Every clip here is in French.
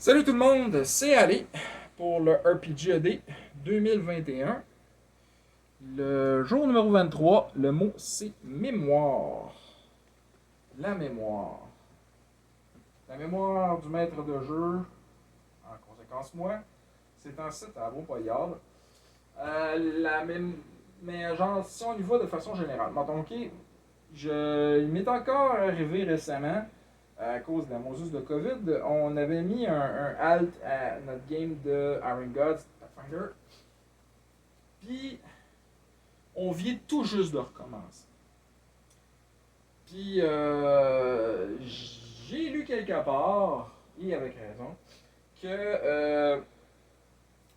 Salut tout le monde, c'est Ali pour le RPGAD 2021. Le jour numéro 23, le mot c'est mémoire. La mémoire. La mémoire du maître de jeu, en conséquence moi, c'est un site à Beaupoyard. Mais genre, si on y va de façon générale. Bon, ok, il m'est encore arrivé récemment, à cause de la Moses de COVID, on avait mis un halt à notre game de Iron Gods Pathfinder. Puis, on vient tout juste de recommencer. Puis, j'ai lu quelque part, et avec raison, que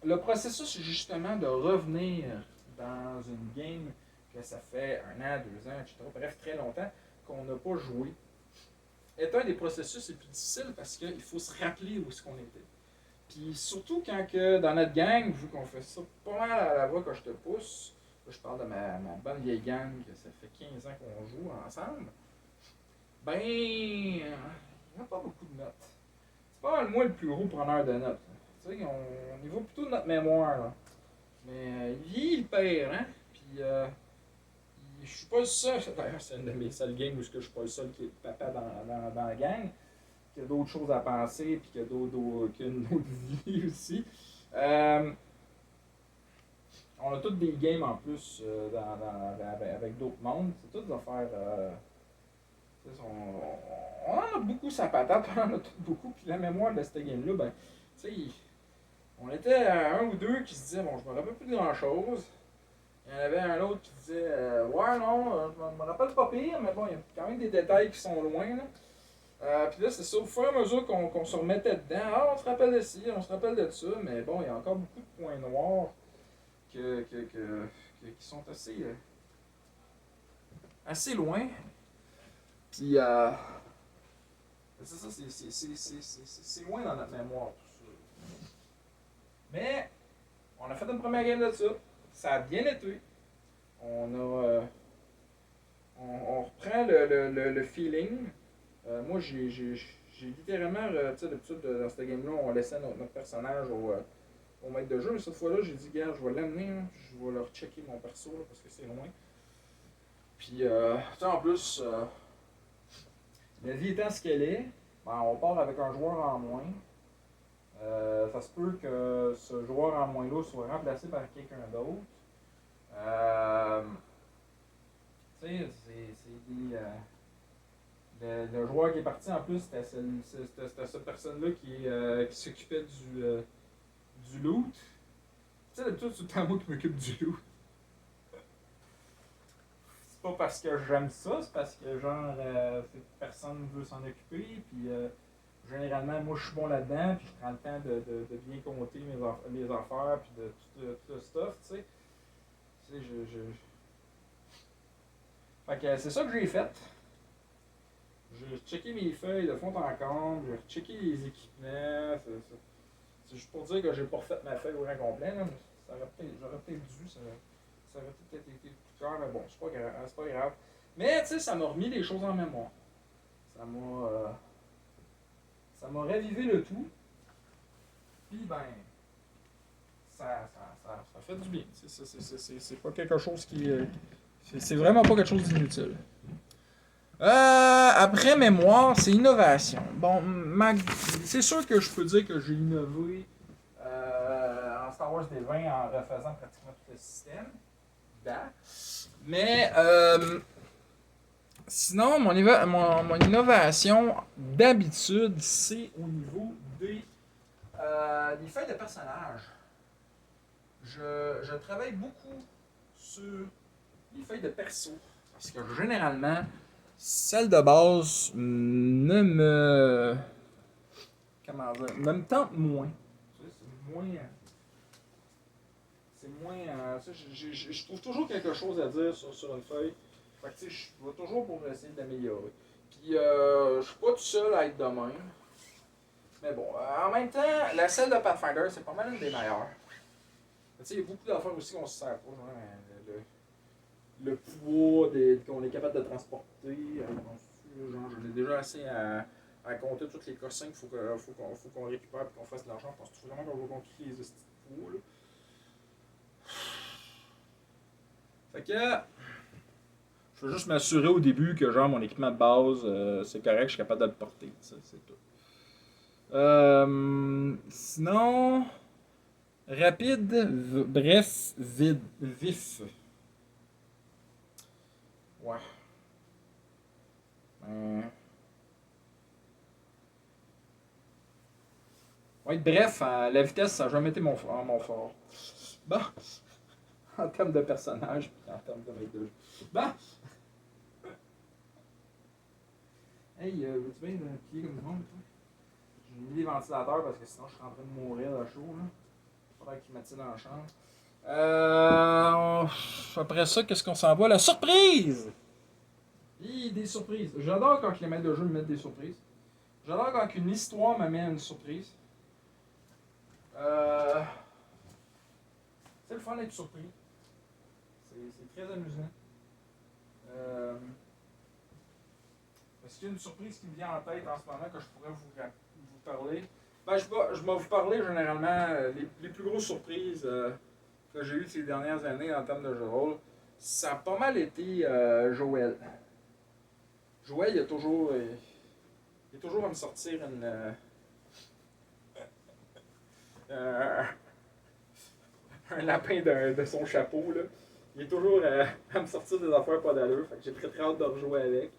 le processus justement de revenir dans une game que ça fait 1 an, 2 ans, etc., bref, très longtemps, qu'on n'a pas joué, est un des processus les plus difficiles parce qu'il faut se rappeler où est-ce qu'on était. Puis surtout quand que dans notre gang, vu qu'on fait ça pas mal à la voix que je te pousse, là je parle de ma bonne vieille gang, que ça fait 15 ans qu'on joue ensemble, ben, il n'y a pas beaucoup de notes. C'est pas mal moi le plus gros preneur de notes. Tu sais, on y va plutôt de notre mémoire, là. Mais il vieillit le père, hein? Puis je suis pas le seul. D'ailleurs, c'est une de mes seules games où je suis pas le seul qui est le papa dans la gang. Qu'il y a d'autres choses à penser, puis qu'il y a qu'une autre vie aussi. Euh, on a toutes des games en plus avec d'autres mondes. C'est toutes des affaires. On en a beaucoup sa patate, on en a toutes beaucoup. Puis la mémoire de cette game-là, ben, tu sais, on était un ou deux qui se disaient, bon, je me rappelle plus de grand-chose. Il y en avait un autre qui disait, ouais, non, je me rappelle pas pire, mais bon, il y a quand même des détails qui sont loin, là. Puis là, c'est ça, au fur et à mesure qu'on se remettait dedans, on se rappelle de ci, on se rappelle de ça, mais bon, il y a encore beaucoup de points noirs qui sont assez loin. Puis, c'est ça, c'est loin dans notre mémoire, tout ça. Mais, on a fait une première game de ça. Ça a bien été. On a. On reprend le feeling. Moi, j'ai littéralement, tu sais, d'habitude, dans cette game-là, on laissait notre personnage au maître de jeu. Mais cette fois-là, j'ai dit, gars, je vais l'amener, hein, je vais leur checker mon perso, là, parce que c'est loin. Puis, tu sais, en plus, la vie étant ce qu'elle est, ben, on part avec un joueur en moins. Ça se peut que ce joueur en moins-là soit remplacé par quelqu'un d'autre. Euh, tu sais, c'est des. Le joueur qui est parti en plus, c'était cette personne-là qui s'occupait du loot. Tu sais, d'habitude, c'est tout le temps moi qui m'occupe du loot. C'est pas parce que j'aime ça, c'est parce que genre personne ne veut s'en occuper. Puis généralement, moi je suis bon là-dedans, puis je prends le temps de bien compter mes affaires, puis de tout le stuff, tu sais. Tu sais, Fait que c'est ça que j'ai fait. J'ai checké mes feuilles de fond en comble, j'ai rechecké les équipements. C'est juste pour dire que j'ai pas refait ma feuille au grand complet. Là. J'aurais peut-être dû, ça aurait peut-être été le coup de cœur, mais bon, c'est pas grave. Mais tu sais, ça m'a remis les choses en mémoire. Ça m'a. Ça m'a ravivé le tout. Puis ben, ça fait du bien. C'est pas quelque chose qui. C'est vraiment pas quelque chose d'inutile. Après mémoire, c'est innovation. Bon, c'est sûr que je peux dire que j'ai innové en Star Wars des 20 en refaisant pratiquement tout le système. Mais sinon, mon innovation d'habitude, c'est au niveau des feuilles de personnages. Je travaille beaucoup sur les feuilles de perso. Parce que généralement, celle de base ne me. Comment dire? Me tente moins. C'est moins. C'est moins. Je trouve toujours quelque chose à dire sur une feuille. Fait que tu sais, je vais toujours pour essayer d'améliorer. Puis je suis pas tout seul à être de même. Mais bon, en même temps, la selle de Pathfinder, c'est pas mal une des meilleures. Tu sais, il y a beaucoup d'affaires aussi qu'on se sert pas. Le poids qu'on est capable de transporter. Genre, j'en ai déjà assez à compter tous les cossins qu'il faut qu'on récupère et qu'on fasse de l'argent. Parce que tu vraiment qu'on va contre les estis là. Fait que, je veux juste m'assurer au début que genre mon équipement de base, c'est correct, je suis capable de le porter. Ça, c'est tout. Sinon, rapide, bref, vide, vif. Ouais. Ouais, bref, la vitesse, ça n'a jamais été mon fort. Bon, en termes de personnage, en termes de mec de jeu. Bon! Hey, veux-tu bien plier comme du monde, toi? J'ai mis les ventilateurs parce que sinon je serais en train de mourir de chaud, là. Faudrait qu'il mette ça dans la chambre. Après ça, qu'est-ce qu'on s'en va? La surprise! Des surprises. J'adore quand les maîtres de jeu me mettent des surprises. J'adore quand une histoire m'amène une surprise. C'est le fun d'être surpris. C'est très amusant. Est-ce qu'il y a une surprise qui me vient en tête en ce moment que je pourrais vous parler? Ben, je vais vous parler généralement les plus grosses surprises que j'ai eues ces dernières années en termes de jeu de rôle. Ça a pas mal été Joël. Joël, il est toujours à me sortir un lapin de son chapeau. Là. Il est toujours à me sortir des affaires pas d'allure. Fait que j'ai très très hâte de rejouer avec.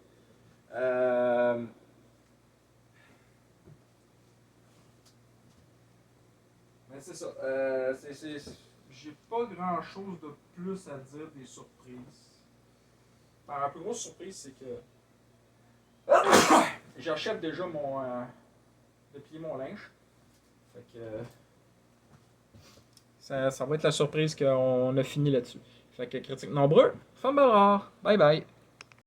Mais c'est ça. J'ai pas grand chose de plus à dire des surprises. Ben, la plus grosse surprise, c'est que j'achète déjà de plier mon linge. Fait que ça va être la surprise qu'on a fini là-dessus. Fait que critique nombreux, fun rare. Bye bye.